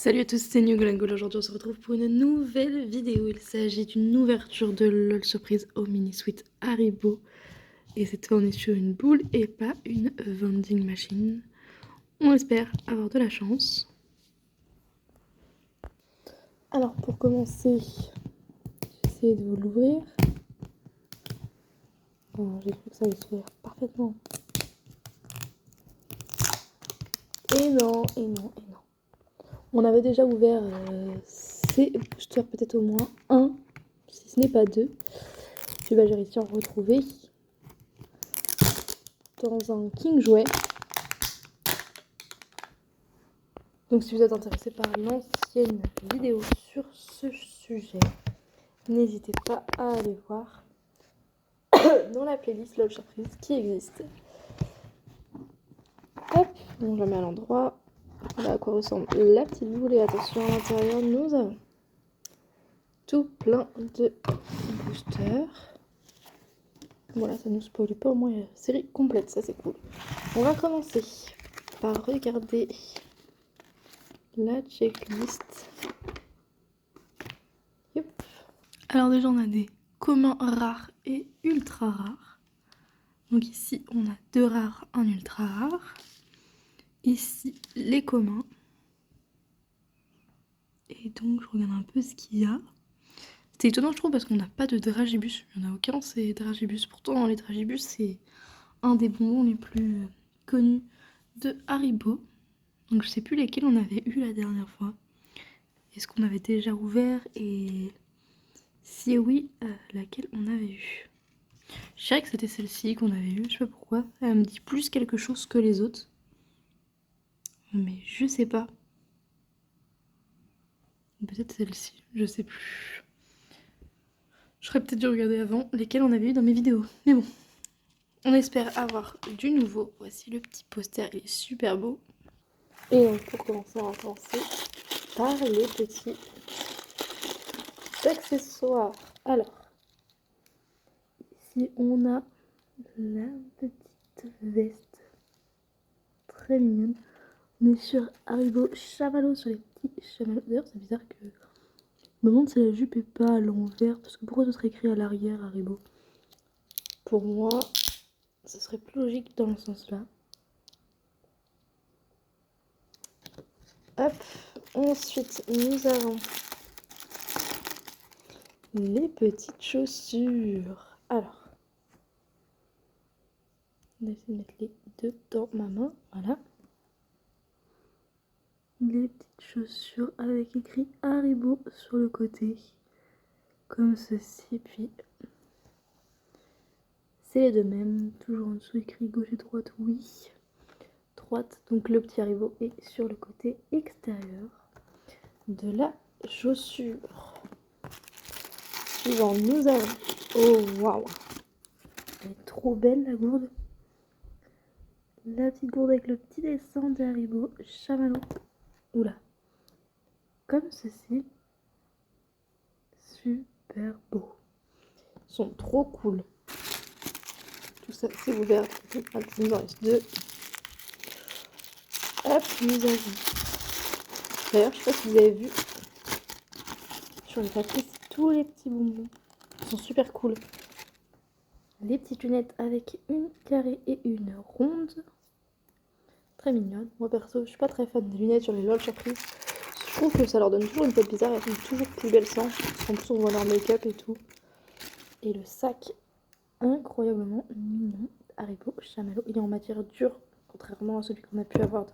Salut à tous, c'est New Glangol. Aujourd'hui on se retrouve pour une nouvelle vidéo. Il s'agit d'une ouverture de LOL Surprise au mini suite Haribo. Et cette fois on est sur une boule et pas une vending machine. On espère avoir de la chance. Alors pour commencer, j'essaie de vous l'ouvrir. J'ai cru que ça allait s'ouvrir parfaitement. Et non, et non, et non. On avait déjà ouvert ces boosters, peut-être au moins un, si ce n'est pas deux. Puis j'ai réussi à en retrouver dans un King Jouet. Donc si vous êtes intéressé par l'ancienne vidéo sur ce sujet, n'hésitez pas à aller voir dans la playlist LOL Surprise qui existe. Hop, on la met à l'endroit. Voilà à quoi ressemble la petite boule. Et attention, à l'intérieur, nous avons tout plein de boosters. Voilà, ça ne nous spoile pas, au moins il y a la série complète, ça c'est cool. On va commencer par regarder la checklist. Yep. Alors déjà on a des communs rares et ultra rares. Donc ici on a 2 rares, 1 ultra rare. Ici les communs. Et donc je regarde un peu ce qu'il y a. C'est étonnant je trouve parce qu'on n'a pas de dragibus. Il n'y en a aucun, c'est dragibus. Pourtant les dragibus c'est un des bonbons les plus connus de Haribo. Donc je sais plus lesquels on avait eu la dernière fois. Est-ce qu'on avait déjà ouvert et si oui, laquelle on avait eu? Je dirais que c'était celle-ci qu'on avait eue, je sais pas pourquoi. Elle me dit plus quelque chose que les autres. Mais je sais pas. Peut-être celle-ci, je sais plus. J'aurais peut-être dû regarder avant lesquelles on avait eu dans mes vidéos. Mais bon, on espère avoir du nouveau. Voici le petit poster, il est super beau. Et donc pour commencer, on va commencer par les petits accessoires. Alors, ici on a la petite veste. Très mignonne. On est sur Haribo chamallow, sur les petits chamallows. D'ailleurs, c'est bizarre que... Je me demande si la jupe est pas à l'envers, parce que pourquoi ce serait écrit à l'arrière Haribo? Pour moi, ce serait plus logique dans le sens là. Hop, ensuite nous avons les petites chaussures. Alors, on va essayer de mettre les deux dans ma main, voilà. Les petites chaussures avec écrit Haribo sur le côté, comme ceci, puis c'est les deux mêmes, toujours en dessous écrit gauche et droite, oui. Droite, donc le petit Haribo est sur le côté extérieur de la chaussure. Suivant, nous avons... Oh waouh! Elle est trop belle la gourde. La petite gourde avec le petit dessin de Haribo chamallow. Oula. Comme ceci. Super beau. Ils sont trop cool. Tout ça c'est ouvert. Il nous en reste 2. Hop, nous avons. D'ailleurs, je sais pas si vous avez vu sur le papier, c'est tous les petits bonbons. Ils sont super cool. Les petites lunettes avec une carrée et une ronde. Très mignonne. Moi perso, je suis pas très fan des lunettes sur les LOL Surprise. Je trouve que ça leur donne toujours une tête bizarre. Elles sont toujours plus belles sans. En plus, on voit leur make-up et tout. Et le sac, incroyablement mignon. Haribo chamallow. Il est en matière dure, contrairement à celui qu'on a pu avoir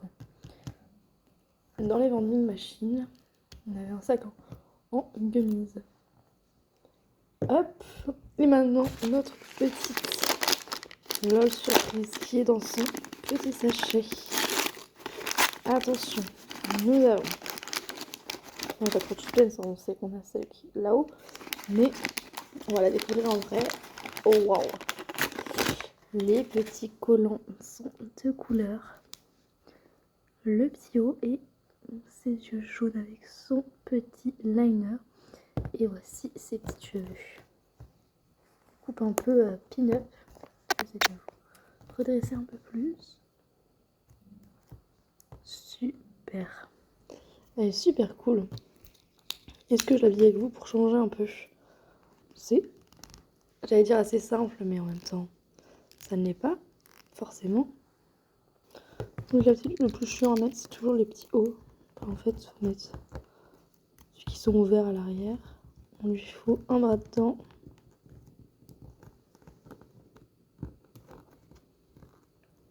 dans les vending machines. On avait un sac en gummies. Hop. Et maintenant, notre petite LOL Surprise qui est dans son petit sachet. Attention, nous avons... On n'a pas trop de suspense, on sait qu'on a celle qui est là-haut. Mais on va la découvrir en vrai. Oh waouh! Les petits collants sont de couleur. Le petit haut et ses yeux jaunes avec son petit liner. Et voici ses petits cheveux. Coupe un peu pin-up. J'essaie de vous redresser un peu plus. Super. Elle est super cool. Est-ce que je l'habille avec vous pour changer un peu? C'est, j'allais dire assez simple, mais en même temps, ça ne l'est pas, forcément. Donc le plus chiant à mettre, c'est toujours les petits hauts. En fait, il faut mettre ceux qui sont ouverts à l'arrière. On lui faut un bras dedans.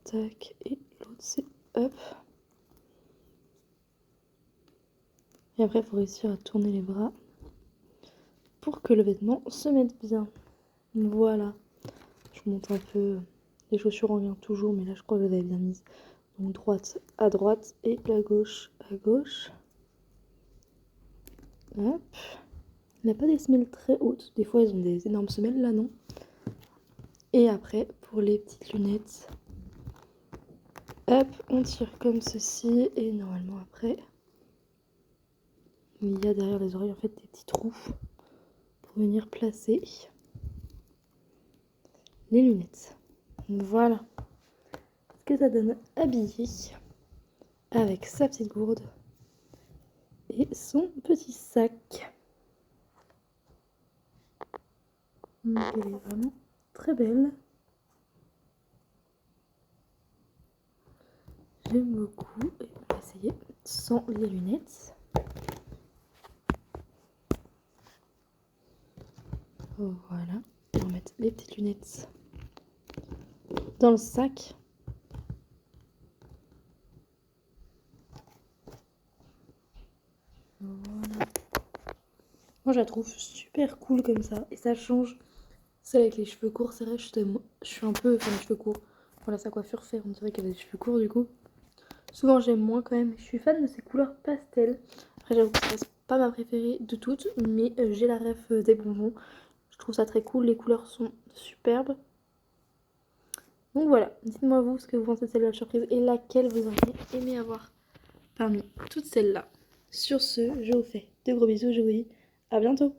Tac, et l'autre c'est hop. Et après, il faut réussir à tourner les bras pour que le vêtement se mette bien. Voilà. Je vous montre un peu les chaussures en lien toujours, mais là je crois que je les avais bien mises. Donc droite à droite et la gauche à gauche. Hop. Il n'a pas des semelles très hautes. Des fois, ils ont des énormes semelles, là non. Et après, pour les petites lunettes, hop, on tire comme ceci. Et normalement, après, il y a derrière les oreilles, en fait, des petits trous pour venir placer les lunettes. Voilà ce que ça donne habillé avec sa petite gourde et son petit sac. Donc elle est vraiment très belle. J'aime beaucoup. Et on va essayer sans les lunettes. Voilà. On va mettre les petites lunettes dans le sac. Voilà. Moi je la trouve super cool comme ça. Et ça change celle avec les cheveux courts. C'est vrai, je suis un peu... Enfin les cheveux courts. Voilà, sa coiffure fait. On dirait qu'elle a des cheveux courts du coup. Souvent j'aime moins quand même. Je suis fan de ces couleurs pastel. Après j'avoue que c'est pas ma préférée de toutes. Mais j'ai la ref des bonbons. Je trouve ça très cool. Les couleurs sont superbes. Donc voilà, dites-moi vous ce que vous pensez de celle-là surprise et laquelle vous auriez aimé avoir parmi toutes celles-là. Sur ce, je vous fais de gros bisous, je vous dis à bientôt.